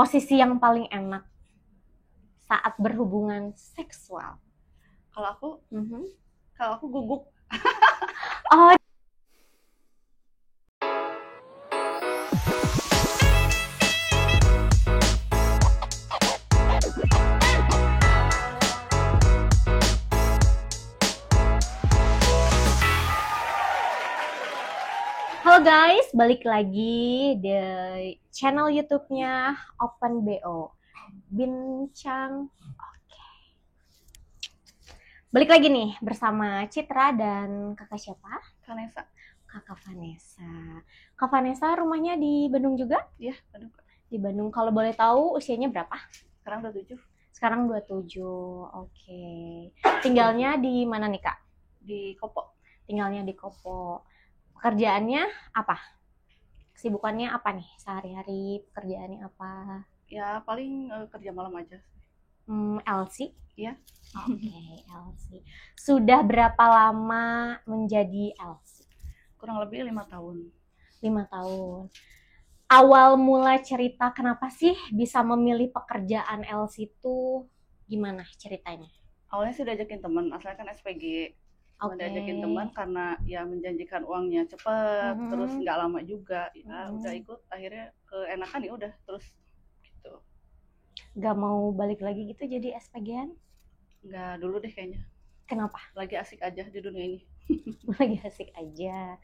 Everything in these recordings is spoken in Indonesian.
Posisi yang paling enak saat berhubungan seksual. Kalau aku, Mhm. kalau aku guguk. Oh, halo guys, balik lagi di channel YouTube-nya Open BO. Bincang. Oke. Balik lagi nih bersama Citra dan kakak siapa? Vanessa. Kakak Vanessa. Kak Vanessa rumahnya di Bandung juga? Iya, Bandung. Di Bandung. Kalau boleh tahu usianya berapa? Sekarang 27. Sekarang 27. Oke. Tinggalnya di mana nih, Kak? Di Kopo. Tinggalnya di Kopo. Pekerjaannya apa? Kesibukannya apa nih? Sehari-hari pekerjaannya apa? Ya paling kerja malam aja. LC? Iya. Oke, LC. Sudah berapa lama menjadi LC? Kurang lebih 5 tahun. 5 tahun. Awal mula cerita kenapa sih bisa memilih pekerjaan LC itu gimana ceritanya? Awalnya sih diajakin teman, asalnya kan SPG. Cuma diajakin teman karena ya menjanjikan uangnya cepet, terus nggak lama juga. Ya udah ikut, akhirnya keenakan ya udah terus gitu. Gak mau balik lagi gitu jadi SPG-an? Nggak dulu deh kayaknya. Kenapa? Lagi asik aja di dunia ini. Lagi asik aja.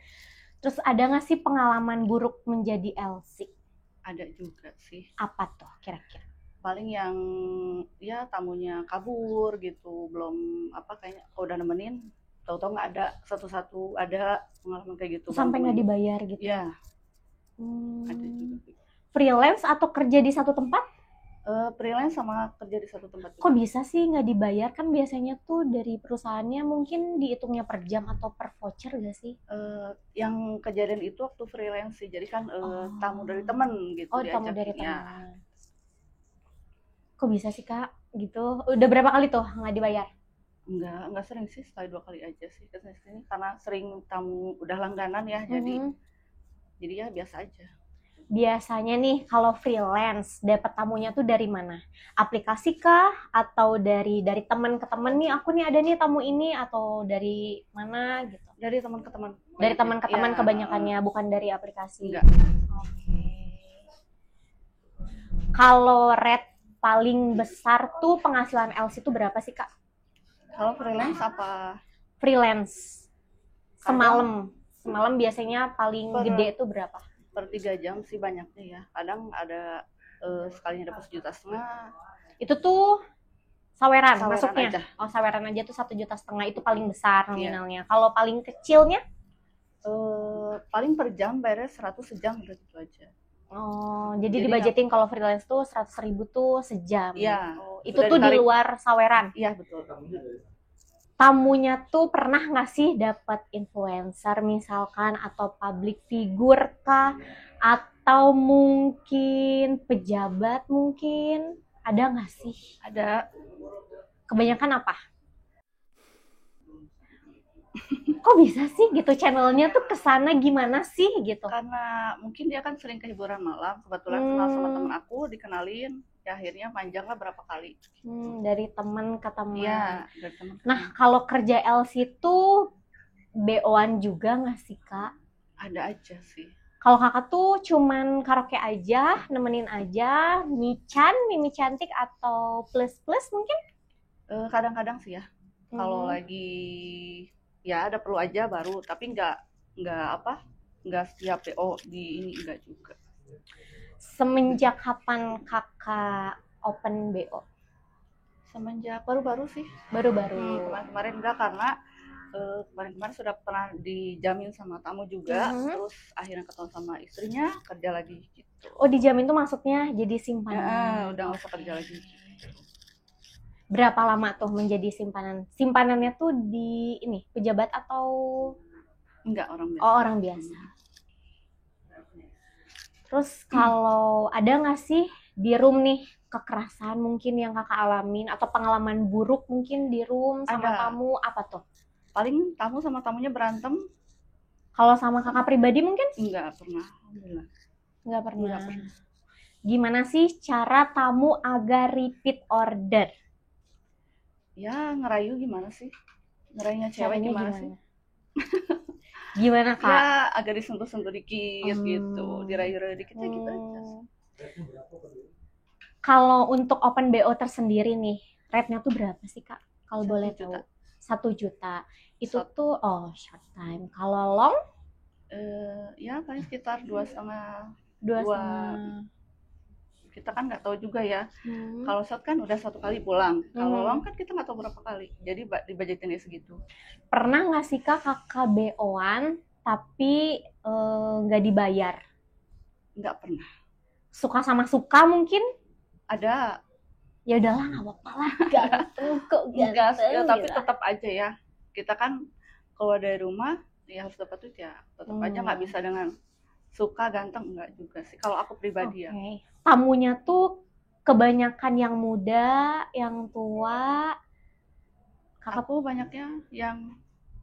Terus ada nggak sih pengalaman buruk menjadi LC? Ada juga sih. Apa tuh kira-kira? Paling yang ya tamunya kabur gitu, belum apa kayaknya udah nemenin, tahu-tahu nggak ada, satu-satu ada pengalaman kayak gitu. Sampai nggak dibayar gitu? Ya. Ada juga. Freelance atau kerja di satu tempat? Freelance sama kerja di satu tempat juga. Kok bisa sih nggak dibayar? Kan biasanya tuh dari perusahaannya mungkin dihitungnya per jam atau per voucher gak sih? Yang kejadian itu waktu freelance sih, jadi kan tamu dari teman gitu. Oh, tamu dari teman. Kok bisa sih Kak? Gitu. Udah berapa kali tuh nggak dibayar? Enggak sering sih, sekali 2 kali aja sih kesini karena sering tamu udah langganan ya, jadi ya biasa aja. Biasanya nih kalau freelance dapat tamunya tuh dari mana? Aplikasi kah atau dari teman ke teman nih, aku nih ada nih tamu ini, atau dari mana gitu? Dari teman ke teman. Dari teman ke teman kebanyakannya, bukan dari aplikasi. Enggak. Oke. Kalau rate paling besar tuh penghasilan LC itu berapa sih Kak? Kalau freelance apa? Freelance. Semalam biasanya paling gede tuh berapa? Per 3 jam sih banyaknya ya. Kadang ada sekalinya dapat 1,5 juta. Itu tuh saweran masuknya aja. Oh, saweran aja tuh 1,5 juta itu paling besar nominalnya. Kalau paling kecilnya paling per jam beres 100 sejam udah gitu aja. Oh, jadi dibajetin kalau freelance tuh 100.000 tuh sejam. Iya. Oh, itu tuh di luar saweran. Iya, betul. Tamunya tuh pernah nggak sih dapat influencer misalkan, atau public figure kah, atau mungkin pejabat mungkin? Ada nggak sih? Ada. Kebanyakan apa? Kok bisa sih gitu channelnya tuh kesana gimana sih gitu? Karena mungkin dia kan sering ke hiburan malam, kebetulan kenal sama temen aku, dikenalin, ya akhirnya panjang lah berapa kali. Dari teman ke teman. Iya, dari teman. Nah, kalau kerja LC tuh BO-an juga nggak sih Kak? Ada aja sih. Kalau Kakak tuh cuman karaoke aja, nemenin aja, Mimi cantik atau plus mungkin? Kadang-kadang sih ya. Kalau lagi ya ada perlu aja baru, tapi nggak setiap PO di ini, enggak juga. Semenjak kapan Kakak open BO? Semenjak baru-baru sih. Baru-baru. Kemarin enggak, karena kemarin sudah pernah dijamin sama tamu juga, terus akhirnya ketemu sama istrinya, kerja lagi gitu. Oh, dijamin tuh maksudnya jadi simpanan? Udah nggak usah kerja lagi. Berapa lama tuh menjadi simpanan? Simpanannya tuh di ini pejabat atau enggak, orang biasa? Oh, orang biasa. Terus kalau ada nggak sih di room nih kekerasan mungkin yang Kakak alamin, atau pengalaman buruk mungkin di room sama tamu, apa tuh? Paling tamu sama tamunya berantem. Kalau sama Kakak pribadi mungkin? Enggak pernah, alhamdulillah. Enggak pernah. Gimana sih cara tamu agar repeat order? Ya ngerayu gimana sih? Ngerayunya cewek Caranya gimana sih? gimana? Gimana Kak? Ya agak disentuh-sentuh dikit gitu, dirayu-rayu dikit ya gitu aja. Kalau untuk open BO tersendiri nih, rate-nya tuh berapa sih Kak? Kalau 1 boleh juta. tahu. 1 juta. Itu Short. tuh short time. Kalau long Ya paling sekitar 2,5. 2,5. Kita kan nggak tahu juga ya. Kalau short kan udah 1 kali pulang. Kalau long kan kita nggak tahu berapa kali. Jadi dibajetinnya segitu. Pernah nggak sih Kak kakak BO-an tapi nggak dibayar? Nggak pernah. Suka sama suka mungkin? Ada. Ya udahlah nggak apa-apa lah. Ganteng kok Enggak, ganteng. ya, tapi gitu. tetap aja ya. Kita kan keluar dari rumah ya harus dapat duit ya. Tetap aja nggak bisa dengan suka ganteng, enggak juga sih. Kalau aku pribadi ya. Tamunya tuh kebanyakan yang muda, yang tua. Aku banyaknya yang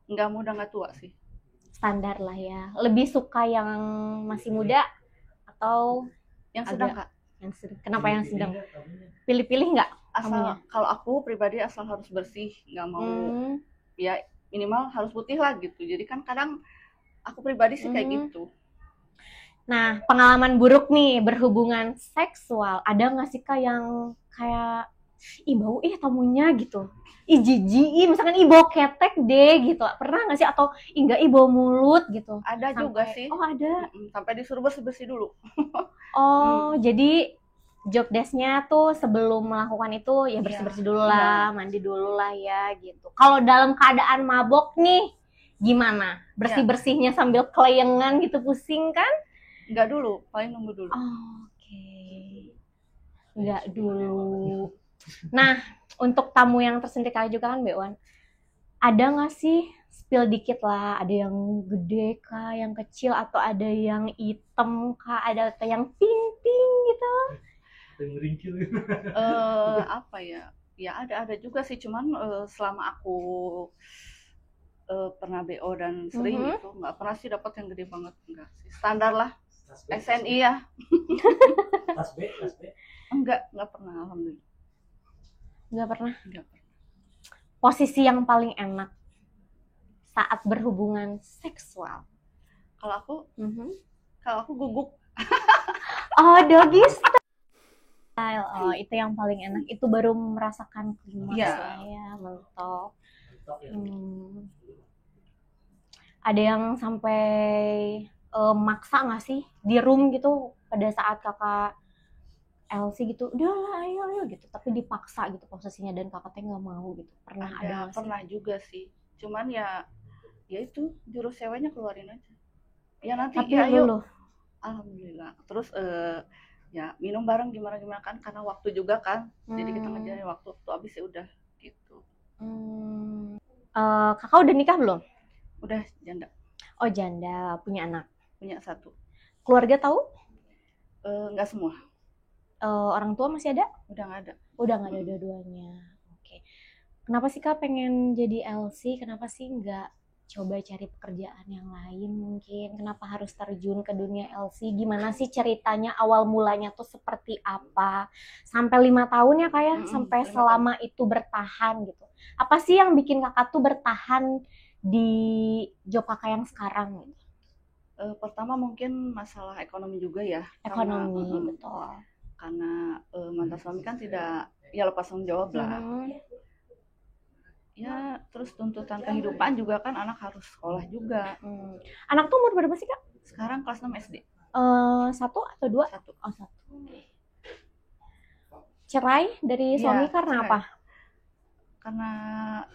nggak muda nggak tua sih. Standar lah ya. Lebih suka yang masih muda atau yang sedang Kak? Yang sedang. Kenapa yang sedang? Pilih-pilih nggak? Asal kalau aku pribadi asal harus bersih, nggak mau ya minimal harus putih lah gitu. Jadi kan kadang aku pribadi sih kayak gitu. Nah, pengalaman buruk nih berhubungan seksual, ada nggak sih Kak yang kayak ih bau tamunya gitu, ih jijik, misalkan ih bau ketek deh gitu, pernah nggak sih? Atau enggak ih bau mulut gitu? Ada juga sih. Oh ada. Sampai disuruh bersih dulu. Jadi job desk-nya tuh sebelum melakukan itu ya bersih dulu lah, mandi dulu lah ya gitu. Kalau dalam keadaan mabok nih gimana? Bersih-bersihnya sambil kelayangan gitu, pusing kan? Enggak dulu, paling nunggu dulu. Enggak dulu. Nah, untuk tamu yang tersendiri kali juga kan Bewan, ada nggak sih spill dikit lah, ada yang gede kah, yang kecil, atau ada yang hitam kah, ada yang pink gitu? Apa ya? Ya ada juga sih, cuman selama aku pernah BO dan sering gitu, nggak pernah sih dapat yang gede banget, enggak sih. Standar lah. SNI ya. Tas B. Enggak pernah, alhamdulillah. Enggak pernah. Posisi yang paling enak saat berhubungan seksual? Kalau aku guguk. Doggy style. Itu yang paling enak. Itu baru merasakan klimaks lah ya, mentok. Ada yang sampai maksa nggak sih di room gitu pada saat kakak LC gitu, udahlah ayo gitu, tapi dipaksa gitu posisinya dan kakaknya nggak mau gitu? Pernah ada? Pernah juga sih, cuman ya itu jurus ceweknya keluarin aja ya nanti. Tapi ya ayo, alhamdulillah. Terus ya minum bareng gimana kan, karena waktu juga kan, jadi kita ngejarin waktu habis ya udah gitu. Kakak udah nikah belum? Udah, janda. Oh janda, punya anak? Punya 1. Keluarga tahu? Nggak semua. Orang tua masih ada? Udah nggak ada. Udah nggak ada dua-duanya. Oke. Kenapa sih Kak pengen jadi LC? Kenapa sih nggak coba cari pekerjaan yang lain mungkin? Kenapa harus terjun ke dunia LC? Gimana sih ceritanya, awal mulanya tuh seperti apa? Sampai 5 tahun ya Kak ya? Sampai selama itu bertahan gitu. Apa sih yang bikin Kakak tuh bertahan di job Kakak yang sekarang gitu? Pertama mungkin masalah ekonomi juga ya. Ekonomi, betul. Karena mantan suami kan tidak ya lepas tanggung jawab lah. Ya terus tuntutan kehidupan juga kan, anak harus sekolah juga. Anak tuh umur berapa sih Kak? Sekarang kelas 6 SD. 1 atau 2? 1. Oh 1. Cerai dari suami karena apa? Karena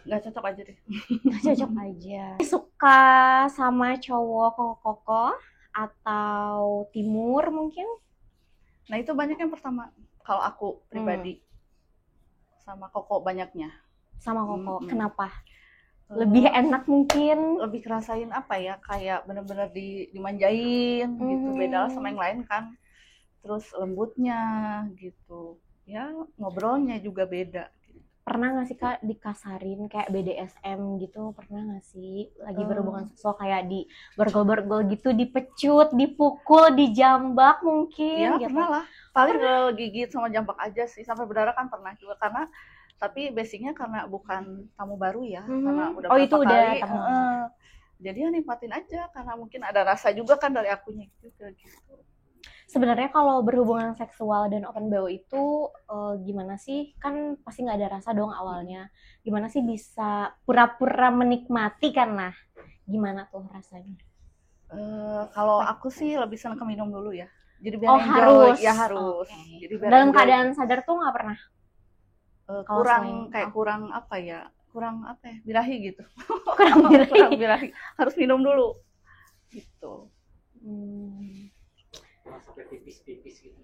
nggak cocok aja deh. Nggak cocok aja. Suka sama cowok koko atau timur mungkin? Nah itu banyak yang pertama. Kalau aku pribadi sama koko banyaknya. Sama koko. Kenapa? Lebih enak mungkin? Lebih kerasain apa ya, kayak bener-bener dimanjain gitu. Beda sama yang lain kan. Terus lembutnya gitu. Ya ngobrolnya juga beda. Pernah nggak sih Kak dikasarin kayak BDSM gitu? Pernah nggak sih lagi berhubungan seksual kayak di bergol-bergol gitu, dipecut, dipukul, dijambak mungkin Ya gitu? pernah lah, paling gigit sama jambak aja sih, sampai berdarah kan pernah juga, karena tapi basicnya karena bukan tamu baru ya, karena udah Oh berapa itu udah kali, tamu. jadi ya nikmatin aja, karena mungkin ada rasa juga kan dari akunya juga gitu. Sebenarnya kalau berhubungan seksual dan open BO itu gimana sih? Kan pasti nggak ada rasa dong awalnya. Gimana sih bisa pura-pura menikmati kan? Nah, gimana tuh rasanya? Kalau aku sih lebih senang ke minum dulu ya. Jadi biar Oh enjoy. harus. Ya harus. Okay. Jadi biar dalam enjoy. Keadaan sadar tuh nggak pernah. Kurang apa ya? Kurang apa ya? Birahi gitu. Kurang birahi. Kurang birahi. Harus minum dulu. Gitu. Sampai pipis-pipis gitu.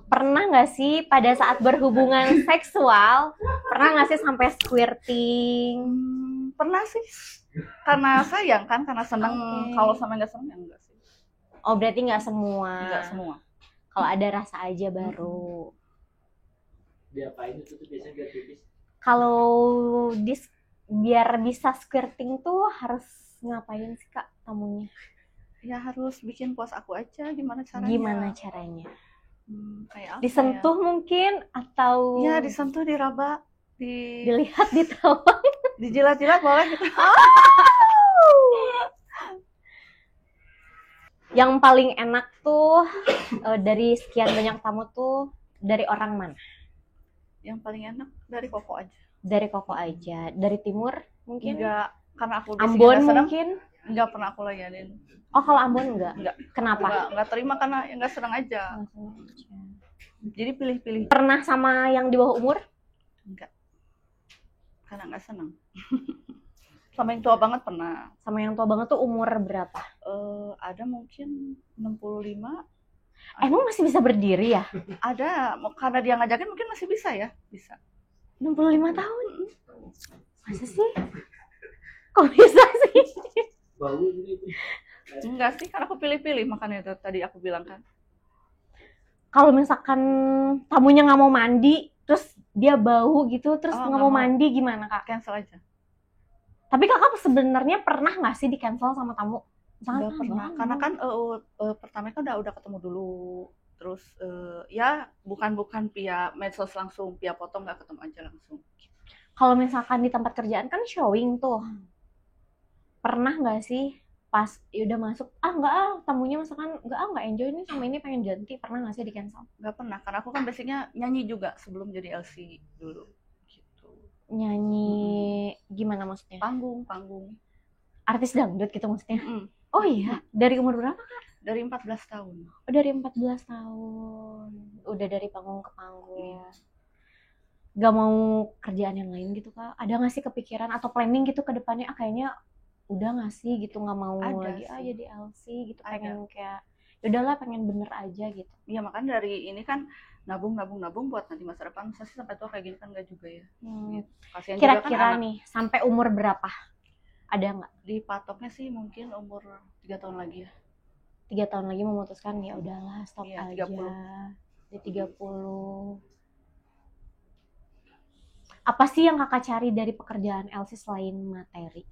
Pernah nggak sih pada saat berhubungan seksual pernah nggak sih sampai squirting? Pernah sih, karena sayang kan, karena seneng. Kalau sama nggak seneng ya enggak sih. Oh berarti nggak semua. Nggak semua. Kalau ada rasa aja baru. Diapain itu tuh biasanya biar pipis? Kalau biar bisa squirting tuh harus ngapain sih Kak tamunya? Ya harus bikin puas aku aja, gimana caranya? Gimana caranya? Kayak apa disentuh ya? Mungkin atau ya disentuh, diraba, dilihat, ditawang, dijilat-jilat boleh gitu. Yang paling enak tuh dari sekian banyak tamu tuh dari orang mana? Yang paling enak dari Koko aja. Dari Koko aja. Dari timur mungkin? Enggak, karena aku Ambon mungkin? Enggak pernah aku layanin. Oh kalau Ambon enggak? Kenapa? Enggak terima karena enggak senang aja. Jadi pilih-pilih. Pernah sama yang di bawah umur? Enggak. Karena enggak senang. Sama yang tua banget pernah. Sama yang tua banget tuh umur berapa? Ada mungkin 65. Emang masih bisa berdiri ya? Ada, karena dia ngajakin mungkin masih bisa ya. Bisa. 65 tahun? Masa sih? Kok bisa sih? Bau gitu. Enggak sih, karena aku pilih-pilih, makanya itu tadi aku bilang kan. Kalau misalkan tamunya nggak mau mandi, terus dia bau gitu, terus nggak mau mandi, gimana Kak? Cancel aja. Tapi Kakak sebenarnya pernah nggak sih di cancel sama tamu? Udah pernah, karena kan pertama kan udah ketemu dulu, terus ya bukan via medsos langsung, via foto, nggak ketemu aja langsung. Kalau misalkan di tempat kerjaan kan showing tuh, pernah nggak sih pas udah masuk tamunya misalkan nggak enjoy nih sama ini, pengen ganti, pernah nggak sih di cancel? Nggak pernah, karena aku kan basicnya nyanyi juga sebelum jadi LC dulu gitu. Nyanyi gimana maksudnya? Panggung artis dangdut gitu maksudnya? Oh iya, dari umur berapa Kak? Dari 14 tahun. Oh dari 14 tahun, udah dari panggung ke panggung. Gak mau kerjaan yang lain gitu Kak? Ada nggak sih kepikiran atau planning gitu ke depannya, kayaknya udah nggak sih gitu, nggak mau lagi jadi LC gitu, pengen kayak udahlah, pengen bener aja gitu. Iya, makanya dari ini kan nabung buat nanti masa depan. Masa sih sampai tua kayak gini kan nggak juga ya. Gitu. Kira-kira kan nih sampai umur berapa? Ada nggak? Dipatoknya sih mungkin umur 3 tahun lagi ya. 3 tahun lagi memutuskan ya udahlah stop ya, aja 30. Di 30. Apa sih yang Kakak cari dari pekerjaan LC selain materi?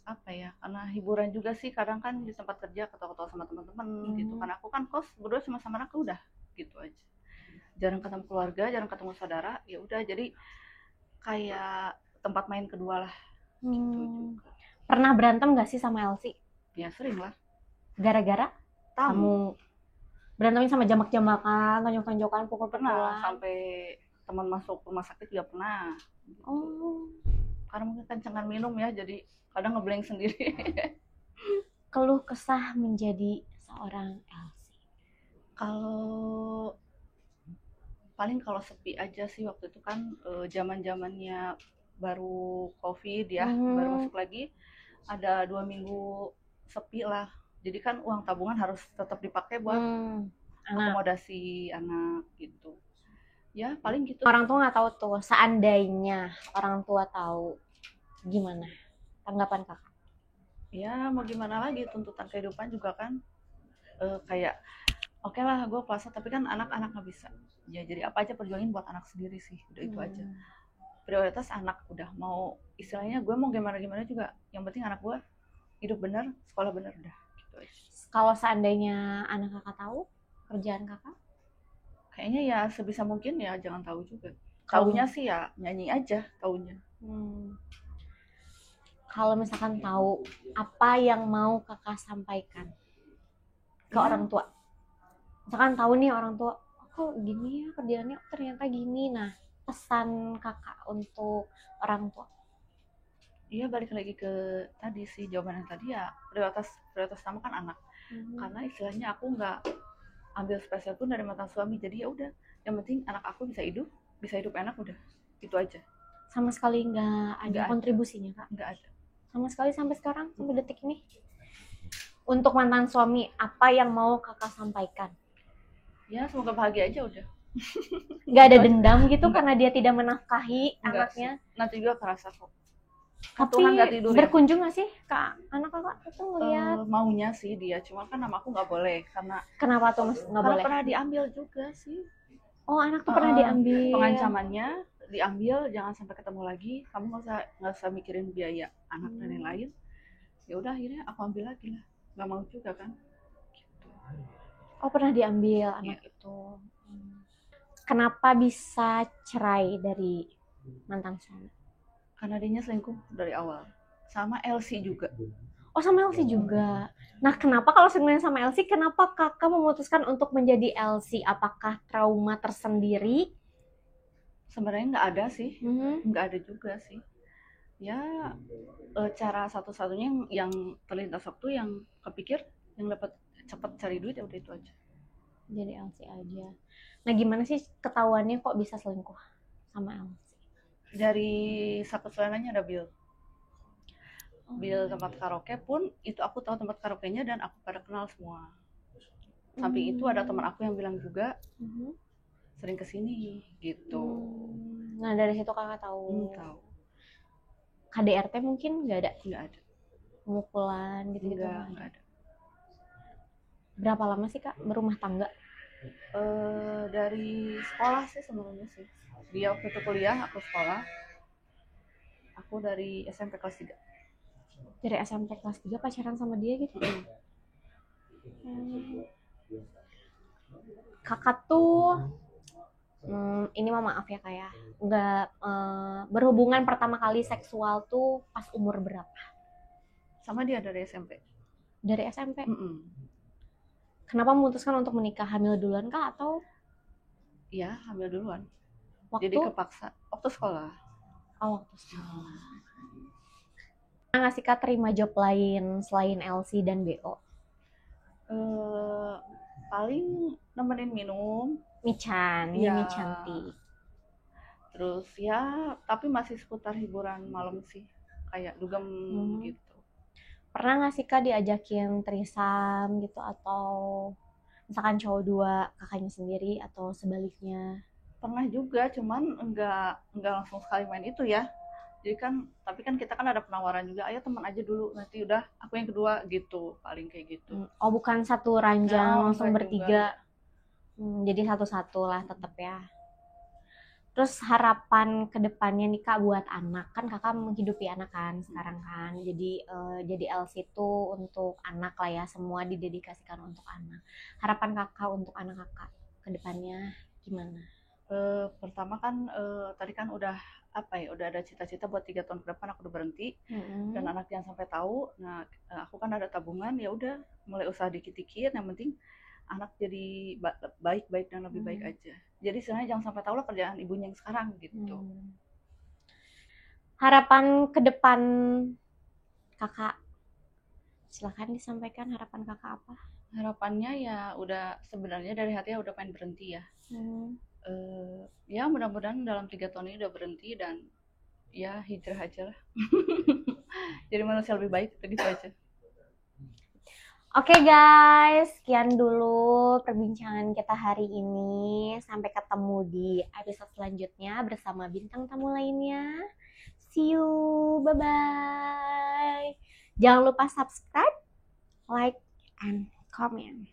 Apa ya, karena hiburan juga sih, kadang kan di tempat kerja ketawa-ketawa sama teman-teman gitu. Karena aku kan kos berdua cuma sama anak, udah gitu aja, jarang ketemu keluarga, jarang ketemu saudara, ya udah jadi kayak tempat main kedua lah. Gitu juga. Pernah berantem nggak sih sama LC? Ya sering lah. Gara-gara tamu? Berantemnya sama jambak-jambakan, tonjok-tonjokan, pukul-pukulan? Pernah, sampai teman masuk rumah sakit juga pernah gitu. Karena mungkin kencengan minum ya, jadi kadang ngeblank sendiri. Keluh kesah menjadi seorang LC? Paling kalau sepi aja sih, waktu itu kan zaman-zamannya baru COVID ya, baru masuk lagi, ada 2 minggu sepi lah. Jadi kan uang tabungan harus tetap dipakai buat akomodasi anak gitu. Ya paling gitu. Orang tua nggak tahu tuh, seandainya orang tua tahu, gimana tanggapan Kakak? Ya mau gimana lagi, tuntutan kehidupan juga kan kayak oke lah gue puasa, tapi kan anak-anak nggak bisa. Ya jadi apa aja perjuangin buat anak sendiri sih, udah itu aja. Prioritas anak, udah mau istilahnya gue mau gimana juga, yang penting anak gue hidup bener, sekolah bener, udah gitu aja. Kalau seandainya anak kakak tahu kerjaan kakak? Kayaknya ya sebisa mungkin ya jangan tahu juga. Taunya sih ya nyanyi aja taunya. Kalau misalkan tahu, apa yang mau kakak sampaikan ke orang tua? Misalkan tahu nih orang tua, kok gini ya kerjaannya, ternyata gini. Nah, pesan kakak untuk orang tua? Iya, balik lagi ke tadi sih, jawaban yang tadi ya, prioritas utama kan anak. Karena istilahnya aku nggak ambil spesial pun dari mantan suami, jadi ya udah, yang penting anak aku bisa hidup enak, udah itu aja. Sama sekali nggak ada kontribusinya kak? Nggak ada sama sekali sampai sekarang, sampai detik ini. Untuk mantan suami, apa yang mau kakak sampaikan? Ya semoga bahagia aja udah. Nggak ada dendam gitu karena dia tidak menafkahi anaknya? Nanti juga kerasa kok. Tapi berkunjung nggak sih kak anak kakak itu ngeliat? Maunya sih dia, cuma kan nama aku nggak boleh karena. Kenapa tuh mas nggak boleh? Pernah diambil juga sih. Oh anak tuh pernah diambil. Pengancamannya diambil, jangan sampai ketemu lagi, kamu nggak usah mikirin biaya anak dan lain-lain. Ya udah akhirnya aku ambil lagi lah, nggak mau juga kan. Gitu. Oh pernah diambil anak itu. Kenapa bisa cerai dari mantan suami? Karena dia selingkuh dari awal, sama Elsie juga. Oh sama Elsie juga. Nah kenapa kalau sebenarnya sama Elsie, kenapa kakak memutuskan untuk menjadi Elsie? Apakah trauma tersendiri? Sebenarnya nggak ada sih, nggak ada juga sih. Ya cara satu-satunya yang terlintas waktu, yang kepikir, yang dapat cepat cari duit, ya udah itu aja. Jadi Elsie aja. Nah gimana sih ketahuannya kok bisa selingkuh sama Elsie? Dari satu selananya ada Bill tempat karaoke pun itu aku tahu tempat karaoke-nya dan aku pada kenal semua. Samping itu ada teman aku yang bilang juga sering kesini gitu. Nah dari situ kakak tahu. KDRT mungkin nggak ada? Nggak ada. Pemukulan gitu-gitu? Nggak ada. Berapa lama sih kak berumah tangga? Dari sekolah sih sebenarnya sih. Dia waktu itu kuliah, aku sekolah. Aku dari SMP kelas 3. Dari SMP kelas 3 pacaran sama dia gitu? Kakak tuh, ini mah maaf ya kak ya, nggak berhubungan pertama kali seksual tuh pas umur berapa? Sama dia dari SMP. Dari SMP? Kenapa memutuskan untuk menikah? Hamil duluan kah atau? Iya, hamil duluan. Waktu? Jadi kepaksa. Waktu sekolah. Oh, waktu sekolah. Pernah nggak sih kak terima job lain selain LC dan BO? Paling nemenin minum. Michan, ya. Mimi cantik. Terus ya, tapi masih seputar hiburan malam sih. Kayak dugem gitu. Pernah nggak sih kak diajakin trisam gitu, atau misalkan cowok 2 kakaknya sendiri atau sebaliknya? Pernah juga, cuman enggak langsung sekali main itu ya. Jadi kan, tapi kan kita kan ada penawaran juga, ayo teman aja dulu, nanti udah aku yang kedua gitu, paling kayak gitu. Oh bukan satu ranjang langsung bertiga? Jadi satu-satu lah tetap ya. Terus harapan kedepannya nih kak buat anak, kan kakak menghidupi anak kan sekarang kan, jadi LC itu untuk anak lah ya, semua didedikasikan untuk anak. Harapan kakak untuk anak kakak kedepannya gimana? Pertama kan tadi kan udah ada cita-cita buat 3 tahun ke depan aku udah berhenti, dan anak jangan sampai tahu. Nah aku kan ada tabungan, ya udah mulai usaha dikit-dikit, yang penting anak jadi baik-baik dan lebih baik aja. Jadi sebenarnya jangan sampai tahu lah kerjaan ibunya yang sekarang gitu. Harapan ke depan kakak, silakan disampaikan harapan kakak apa? Harapannya ya udah sebenarnya dari hati ya udah pengen berhenti ya. Ya mudah-mudahan dalam 3 tahun ini udah berhenti dan ya hijrah aja lah. Jadi manusia lebih baik, begitu aja. Oke guys, sekian dulu perbincangan kita hari ini. Sampai ketemu di episode selanjutnya bersama bintang tamu lainnya. See you, bye-bye. Jangan lupa subscribe, like, and comment.